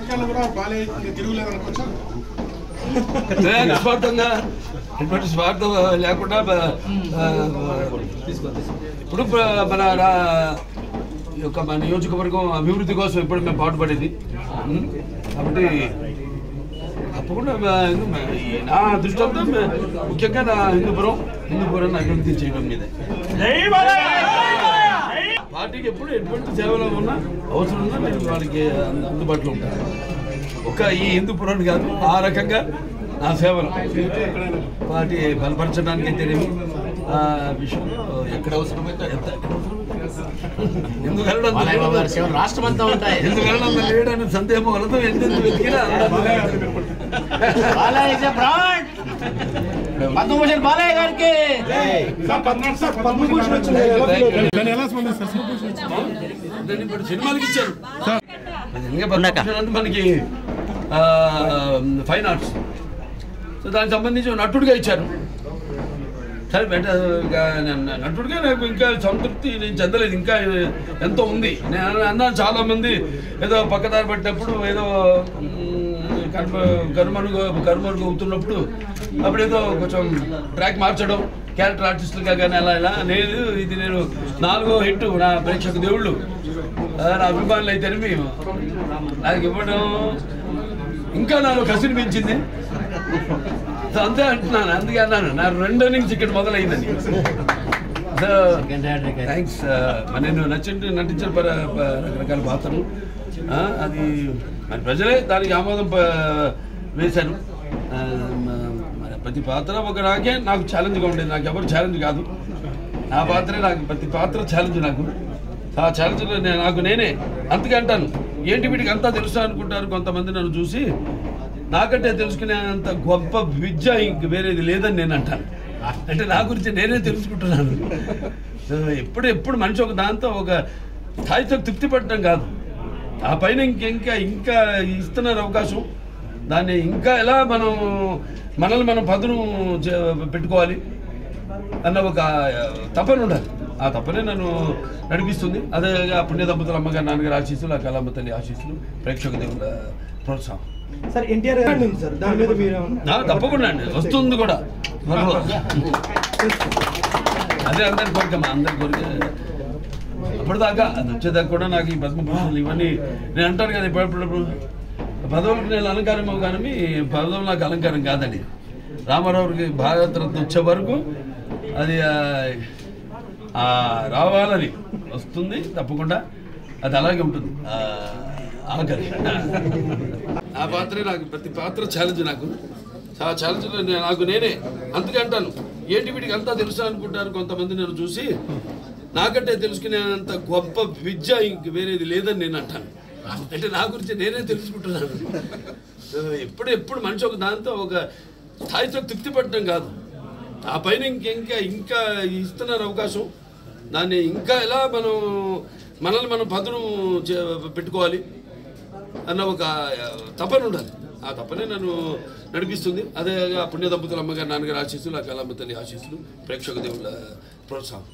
రాజకీయాల్లో కూడా బాలయ్య తిరుగులేదు అనుకోవచ్చా? నిస్వార్థంగా ఎటువంటి స్వార్థం లేకుండా ఇప్పుడు మన నియోజకవర్గం అభివృద్ధి కోసం ఎప్పుడు మేము పాటుపడేది కాబట్టి తప్పకుండా నా దృష్టితో ముఖ్యంగా నా హిందూపురాన్ని అభివృద్ధి చేయడం మీదే పార్టీకి ఎప్పుడు ఎటువంటి సేవలో ఉన్నా అవసరం ఉన్నా నేను వాళ్ళకి అందుబాటులో ఉంటాను. ఒక ఈ హిందూపురాన్ని కాదు, ఆ రకంగా నా సేవలు పార్టీ బలపరచడానికి తెలియదు ఆ విషయంలో ఎక్కడ అవసరమైతే ఎందుకు వెళ్ళడం రాష్ట్రమంతా ఉంటాయి, ఎందుకు వెళ్ళడం లేడని సందేహం వలదు. ఎందుకు వెతికినా పద్మభూషణ్ బాలయ్య గారికి ఇప్పుడు సినిమాలకి ఇచ్చారు మనకి ఫైన్ ఆర్ట్స్, సో దానికి సంబంధించి నటుడిగా ఇచ్చారు. సరే నటుడిగా నాకు ఇంకా సంతృప్తి నేను చెందలేదు, ఇంకా ఎంతో ఉంది. నేను అన్నాను చాలామంది ఏదో పక్కదారి పట్టినప్పుడు ఏదో కనుమరుగు అవుతున్నప్పుడు అప్పుడు ఏదో కొంచెం ట్రాక్ మార్చడం క్యారెక్టర్ ఆర్టిస్టులుగా కానీ అలా ఇలా లేదు. ఇది నేను 4వ హిట్ నా ప్రేక్షక దేవుళ్ళు నా అభిమానులు అయితే నాకు ఇవ్వడం ఇంకా నాలో కసిని పెంచింది. అంతే అంటున్నాను, అందుకే అన్నాను నా 2 innings ఇక్కడ మొదలైందని. So thanks. నేను నటించిన రకరకాల పాత్రలు అది మరి ప్రజలే దానికి ఆమోదం వేశారు. మరి ప్రతి పాత్ర ఒక నాకు ఛాలెంజ్గా ఉండేది, నాకు ఎవరు ఛాలెంజ్ కాదు. నా పాత్రే నాకు ప్రతి పాత్ర ఛాలెంజ్. నాకు ఆ ఛాలెంజ్లో నాకు నేనే అందుకే అంటాను, ఏంటి వీటికి అంతా తెలుసా అనుకుంటారు కొంతమంది నన్ను చూసి. నాకంటే తెలుసుకునేంత గొప్ప విద్య ఇంక వేరేది లేదని నేను అంటాను. అంటే నా గురించి నేనే తెలుసుకుంటున్నాను. ఎప్పుడు మనిషి ఒక దాంతో ఒక స్థాయితో తృప్తి పడటం కాదు, ఆ పైన ఇంకా ఇస్తున్నారు అవకాశం. దాన్ని ఇంకా ఎలా మనల్ని మనం పదును పెట్టుకోవాలి అన్న ఒక తపన ఉండాలి. ఆ తపనే నన్ను నడిపిస్తుంది. అదే ఆ పుణ్య దంపతుల అమ్మగారు నాన్నగారు ఆశీస్సులు, ఆ కళామ్మ తల్లి ఆశీస్సులు, ప్రేక్షక దేవుల ప్రోత్సాహం. సార్ ఎన్టీఆర్ సార్ దాని మీద మీరు తప్పకుండా అండి వస్తుంది కూడా. అదే అందరి కోరిక, మా అందరి కోరిక. అప్పటిదాకా అది వచ్చేదాకా కూడా నాకు ఈ పద్మభూషణలు ఇవన్నీ నేను అంటాను కదా, ఇప్పుడప్పుడు పదవులకు నేను అలంకారం కానీ పదవులు నాకు అలంకారం కాదండి. రామారావుకి భారతరత్న వచ్చే వరకు అది రావాలని వస్తుంది తప్పకుండా, అది అలాగే ఉంటుంది. ఆఖరి ఆ పాత్రే నాకు ప్రతి పాత్ర ఛాలెంజ్. నాకు ఆ ఛాలెంజ్లో నాకు నేనే అందుకే అంటాను, ఏంటి వీటికి అంతా తెలుసా అనుకుంటారు కొంతమంది నన్ను చూసి. నాకంటే తెలుసుకునేంత గొప్ప విద్య ఇంక వేరేది లేదని నేను అంటాను. అంటే నా గురించి నేనే తెలుసుకుంటున్నాను. ఎప్పుడు మనిషి ఒక దాంతో ఒక స్థాయితో తృప్తి పడటం కాదు, ఆ పైన ఇంకా ఇస్తున్నారు అవకాశం. దాన్ని ఇంకా ఎలా మనల్ని మనం పదును పెట్టుకోవాలి అన్న ఒక తపన ఉండాలి. ఆ తపనే నన్ను నడిపిస్తుంది. అదే ఆ పుణ్య దంపతుల అమ్మగారు నాన్నగారు ఆశీస్సులు, ఆ కళామ్మ తల్లి ఆశీస్సులు, ప్రేక్షక దేవుల ప్రోత్సాహం.